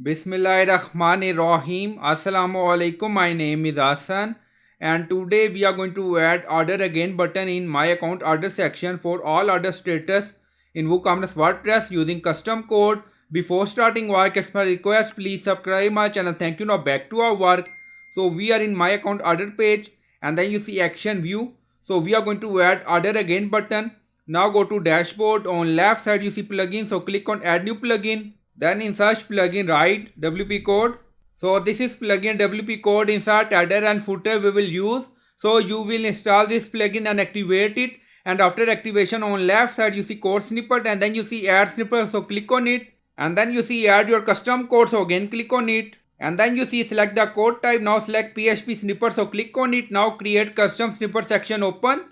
Bismillahirrahmanirrahim. Assalamu alaikum. My name is Hassan and today we are going to add order again button in my account order section for all order status in WooCommerce WordPress using custom code. Before starting work, as per request, please subscribe my channel. Thank you. Now back to our work. So we are in my account order page and then you see action view. So we are going to add order again button. Now go to dashboard. On left side you see plugin. So click on add new plugin. Then in search plugin write WP code. So this is plugin WP code. Insert header and footer we will use. So you will install this plugin and activate it. And after activation on left side you see code snippet and then you see add snippet. So click on it. And then you see add your custom code. So again click on it. And then you see select the code type. Now select PHP snippet. So click on it. Now create custom snippet section open.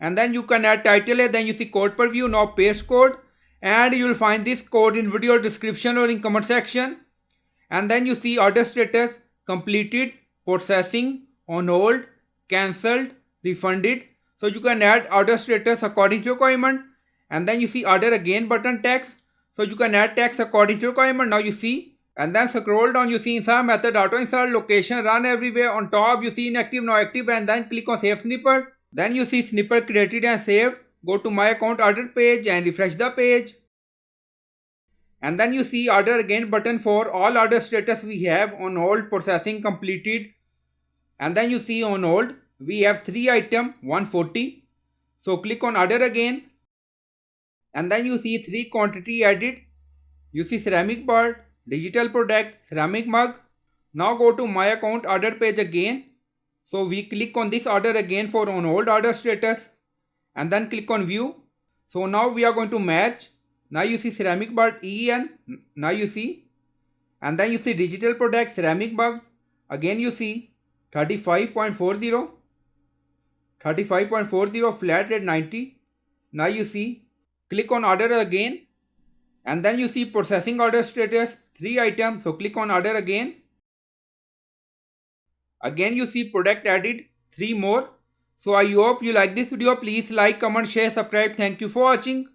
And then you can add title. Then you see code preview. Now paste code. And you will find this code in video description or in comment section. And then you see order status completed, processing, on hold, cancelled, refunded. So you can add order status according to requirement. And then you see order again button text. So you can add text according to requirement. Now you see. And then scroll down, you see insert method, auto insert, location, run everywhere. On top you see inactive, now active, and then click on save snippet. Then you see snippet created and saved. Go to my account order page and refresh the page. And then you see order again button for all order status we have on hold, processing completed. And then you see on hold we have 3 item 140. So click on order again. And then you see 3 quantity added. You see ceramic bird, digital product, ceramic mug. Now go to my account order page again. So we click on this order again for on hold order status. And then click on view. So now we are going to match. Now you see ceramic bird EN. Now you see. And then you see digital product ceramic mug. Again you see 35.40. 35.40 flat rate 90. Now you see. Click on order again. And then you see processing order status 3 items. So click on order again. Again you see product added 3 more. So I hope you like this video. Please like, comment, share, subscribe. Thank you for watching.